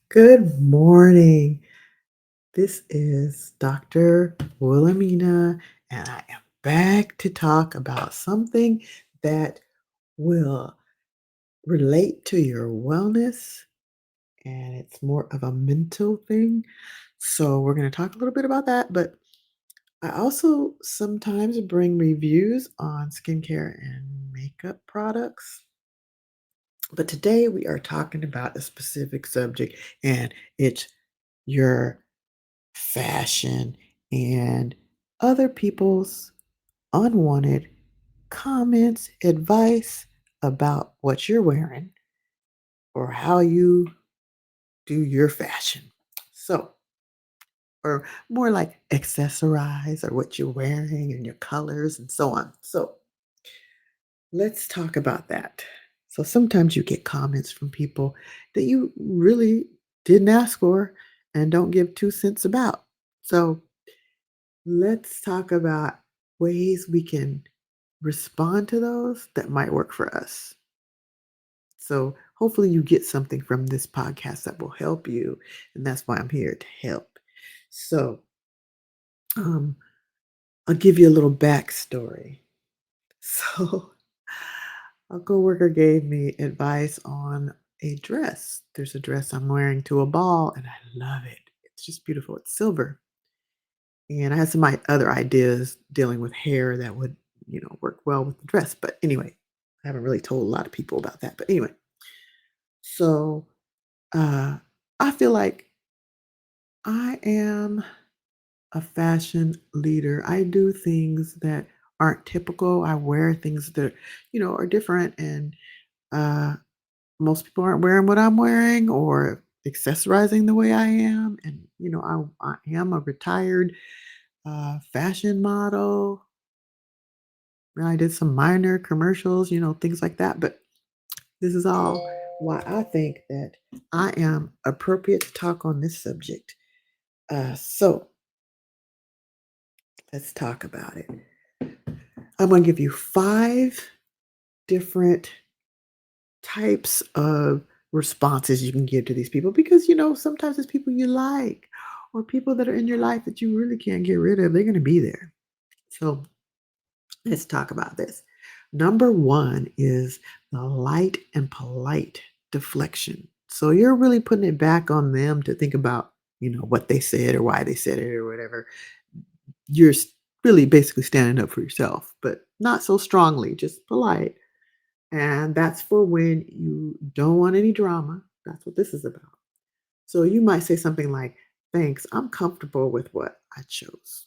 Good morning. This is Dr. Wilhelmina, and I am back to talk about something that will relate to your wellness, and it's more of a mental thing. So, we're going to talk a little bit about that, but I also sometimes bring reviews on skincare and makeup products. But today we are talking about a specific subject, and it's your fashion, and other people's unwanted comments, advice about what you're wearing or how you do your fashion. So, or more like accessorize or what you're wearing and your colors and so on. So, let's talk about that. So, sometimes you get comments from people that you really didn't ask for and don't give 2 cents about. So, let's talk about ways we can respond to those that might work for us. So, hopefully, you get something from this podcast that will help you. And that's why I'm here to help. So, um, I'll give you a little backstory. So, a coworker gave me advice on a dress. There's a dress I'm wearing to a ball, and I love it. It's just beautiful. It's silver. And I had some other ideas dealing with hair that would, work well with the dress. But anyway, I haven't really told a lot of people about that. But anyway, so uh, I feel like I am a fashion leader. I do things that aren't typical. I wear things that, are different. And uh, most people aren't wearing what I'm wearing or accessorizing the way I am. And, I am a retired fashion model. I did some minor commercials, things like that. But this is all why I think that I am appropriate to talk on this subject. So let's talk about it. I'm going to give you 5 different types of responses you can give to these people because, sometimes it's people you like or people that are in your life that you really can't get rid of. They're going to be there. So let's talk about this. Number one is the light and polite deflection. So you're really putting it back on them to think about, what they said or why they said it or whatever. You're really basically standing up for yourself, but not so strongly, just polite. And that's for when you don't want any drama. That's what this is about. So you might say something like, thanks, I'm comfortable with what I chose.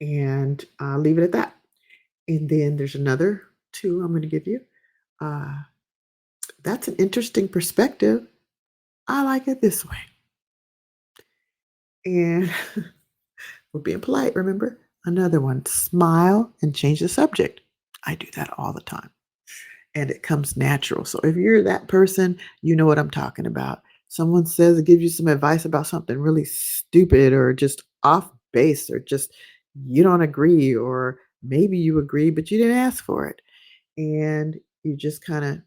And leave it at that. And then there's another two I'm going to give you. Uh, that's an interesting perspective. I like it this way. And we're being polite, remember? Another one, smile and change the subject. I do that all the time. And it comes natural. So if you're that person, you know what I'm talking about. Someone says it gives you some advice about something really stupid or just off base or just you don't agree, or maybe you agree, but you didn't ask for it. And you just kind of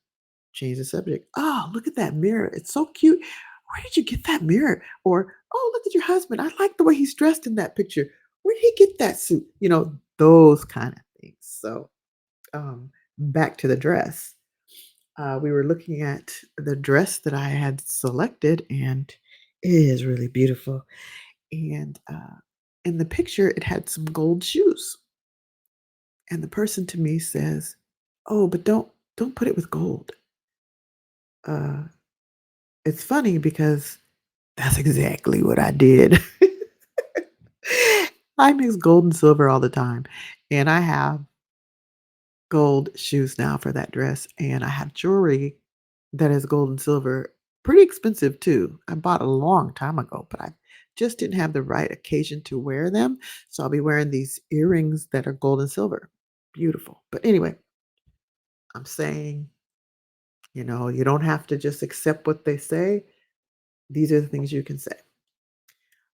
change the subject. Oh, look at that mirror. It's so cute. Where did you get that mirror? Or, oh, look at your husband. I like the way he's dressed in that picture. Where did he get that suit? Those kind of things. So, back to the dress. We were looking at the dress that I had selected, and it is really beautiful. And in the picture, it had some gold shoes. And the person to me says, "Oh, but don't put it with gold." Uh, it's funny because that's exactly what I did. I mix gold and silver all the time, and I have gold shoes now for that dress, and I have jewelry that is gold and silver, pretty expensive too. I bought a long time ago, but I just didn't have the right occasion to wear them, so I'll be wearing these earrings that are gold and silver. Beautiful. But anyway, I'm saying, you don't have to just accept what they say. These are the things you can say.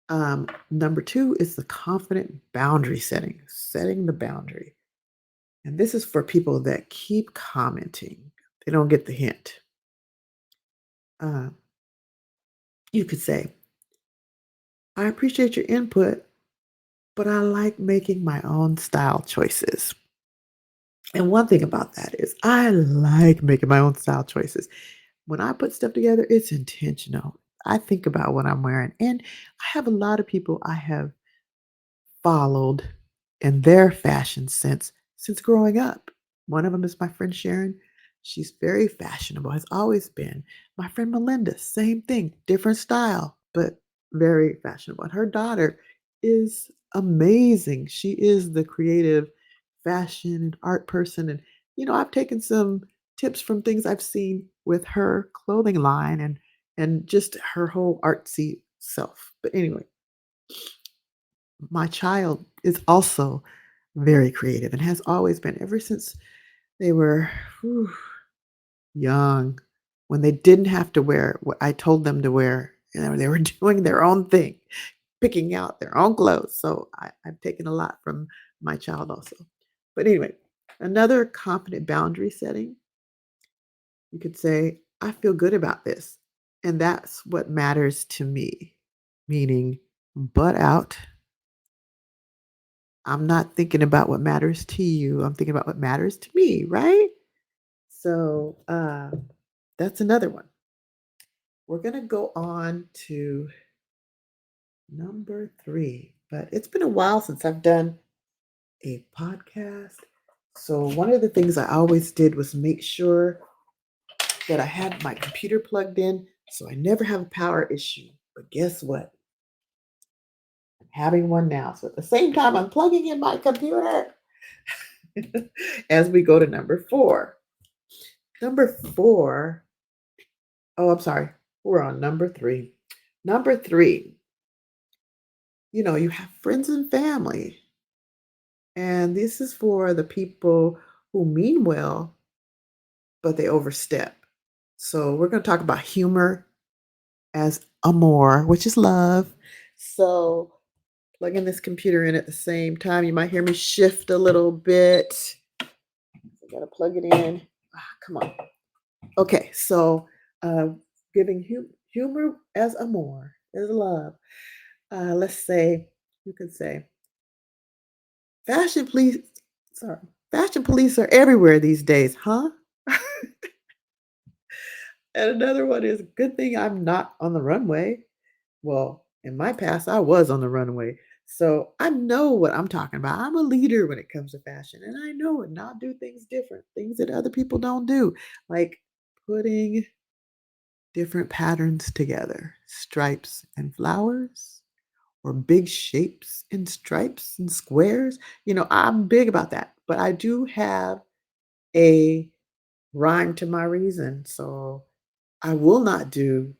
Number 2 is the confident boundary setting, setting the boundary. And this is for people that keep commenting. They don't get the hint. Uh, you could say, I appreciate your input, but I like making my own style choices. And one thing about that is I like making my own style choices. When I put stuff together, it's intentional. I think about what I'm wearing. And I have a lot of people I have followed in their fashion sense since growing up. One of them is my friend Sharon. She's very fashionable, has always been. My friend Melinda, same thing, different style, but very fashionable. And her daughter is amazing. She is the creative fashion and art person. And, I've taken some tips from things I've seen with her clothing line and just her whole artsy self. But anyway, my child is also very creative and has always been ever since they were whew, young, when they didn't have to wear what I told them to wear. They were doing their own thing, picking out their own clothes. So I've taken a lot from my child also. But anyway, another confident boundary setting, you could say, I feel good about this. And that's what matters to me, meaning butt out. I'm not thinking about what matters to you. I'm thinking about what matters to me, right? So that's another one. We're going to go on to number 3, but it's been a while since I've done a podcast. So one of the things I always did was make sure that I had my computer plugged in so I never have a power issue. But guess what? I'm having one now. So at the same time, I'm plugging in my computer as we go to number 4. Number 4, oh, I'm sorry. We're on number 3. Number 3, you have friends and family. And this is for the people who mean well, but they overstep. So we're going to talk about humor as amour, which is love. So plugging this computer in at the same time, you might hear me shift a little bit. I got to plug it in. Come on. Okay, so uh, giving humor as amour, as love. Let's say, you could say, fashion police, sorry, fashion police are everywhere these days, huh? And another one is, good thing I'm not on the runway. Well, in my past, I was on the runway. So I know what I'm talking about. I'm a leader when it comes to fashion, and I know it. Not do things different, things that other people don't do, like putting different patterns together, stripes and flowers, or big shapes and stripes and squares. I'm big about that, but I do have a rhyme to my reason. So I will not do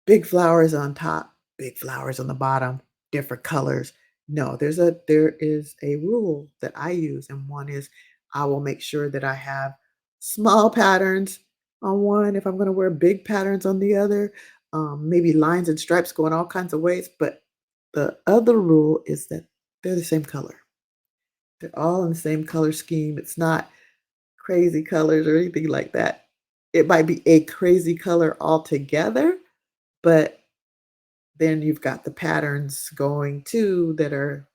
big flowers on top, big flowers on the bottom, different colors. No, there is a rule that I use, and one is I will make sure that I have small patterns on one if I'm going to wear big patterns on the other. Maybe lines and stripes going all kinds of ways, but the other rule is that they're the same color. They're all in the same color scheme. It's not crazy colors or anything like that. It might be a crazy color altogether, but then you've got the patterns going too that are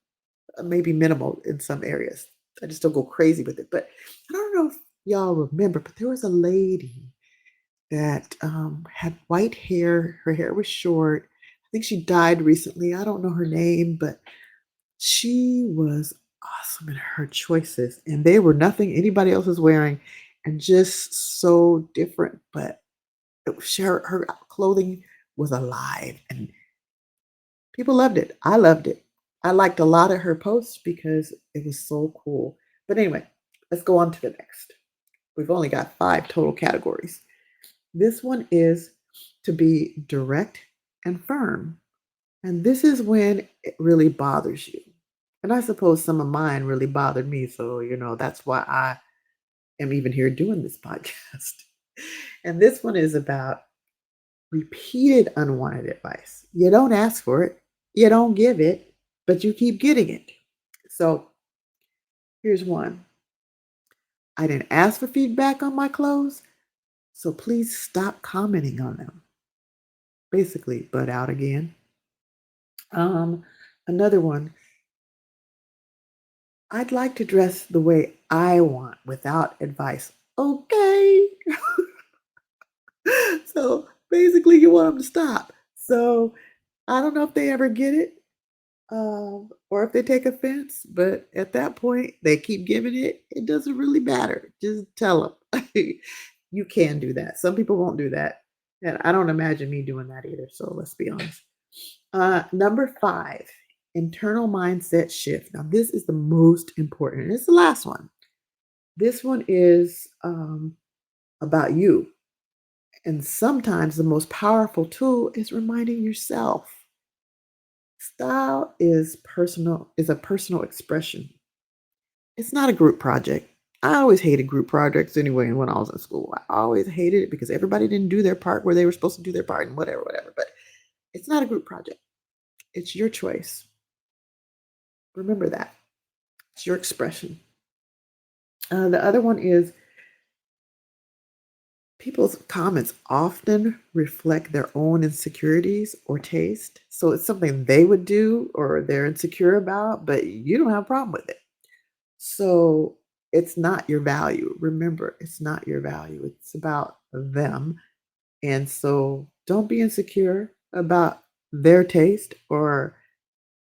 maybe minimal in some areas. I just don't go crazy with it. But I don't know if y'all remember, but there was a lady that had white hair. Her hair was short. I think she died recently. I don't know her name, but she was awesome in her choices. And they were nothing anybody else was wearing and just so different. But her clothing was alive and people loved it. I loved it. I liked a lot of her posts because it was so cool. But anyway, let's go on to the next. We've only got 5 total categories. This one is to be direct and firm. And this is when it really bothers you. And I suppose some of mine really bothered me. So, that's why I am even here doing this podcast. And this one is about repeated unwanted advice. You don't ask for it, you don't give it, but you keep getting it. So here's one. I didn't ask for feedback on my clothes, so please stop commenting on them. Basically, butt out again. Um, Another one, I'd like to dress the way I want without advice. Okay. So basically, you want them to stop. So I don't know if they ever get it, or if they take offense, but at that point, they keep giving it. It doesn't really matter. Just tell them. You can do that. Some people won't do that. And I don't imagine me doing that either. So let's be honest. Number five, internal mindset shift. Now, this is the most important. It's the last one. This one is about you. And sometimes the most powerful tool is reminding yourself. Style is a personal expression. It's not a group project. I always hated group projects anyway when I was in school. I always hated it because everybody didn't do their part where they were supposed to do their part and whatever, whatever. But it's not a group project. It's your choice. Remember that. It's your expression. The other one is people's comments often reflect their own insecurities or taste. So it's something they would do or they're insecure about, but you don't have a problem with it. So it's not your value. Remember, it's not your value. It's about them. And so don't be insecure about their taste or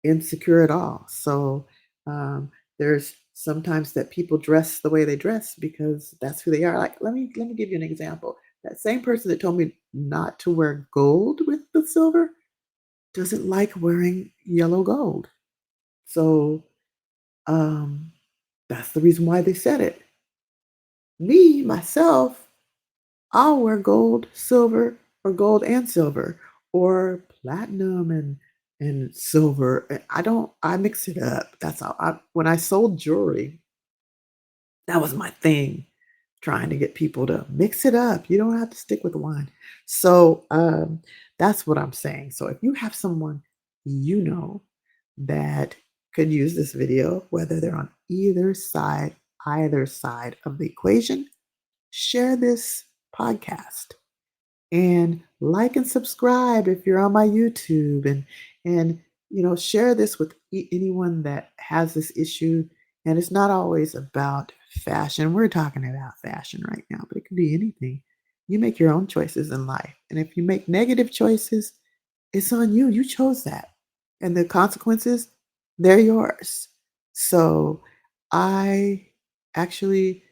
insecure at all. So um, there's sometimes that people dress the way they dress because that's who they are. Like let me give you an example. That same person that told me not to wear gold with the silver doesn't like wearing yellow gold. So um, that's the reason why they said it. Me, myself, I'll wear gold, silver, or gold and silver, or platinum and silver. I mix it up. That's how when I sold jewelry, that was my thing, trying to get people to mix it up. You don't have to stick with one. So that's what I'm saying. So if you have someone you know that could use this video, whether they're on either side of the equation, share this podcast and like and subscribe if you're on my YouTube and share this with anyone that has this issue. And it's not always about fashion. We're talking about fashion right now, but it could be anything. You make your own choices in life. And if you make negative choices, it's on you. You chose that. And the consequences, they're yours. So I actually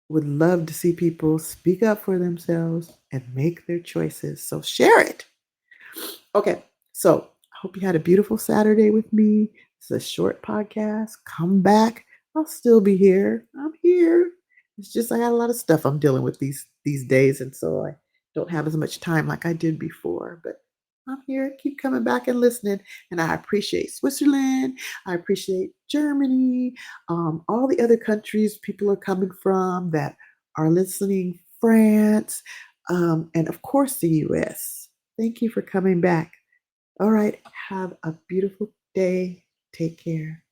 would love to see people speak up for themselves and make their choices. So share it. Okay. So I hope you had a beautiful Saturday with me. It's a short podcast. Come back. I'll still be here. I'm here. It's just I got a lot of stuff I'm dealing with these days, and so I don't have as much time like I did before. But I'm here. Keep coming back and listening. And I appreciate Switzerland. I appreciate Germany. All the other countries people are coming from that are listening. France, and of course the U.S. Thank you for coming back. All right. Have a beautiful day. Take care.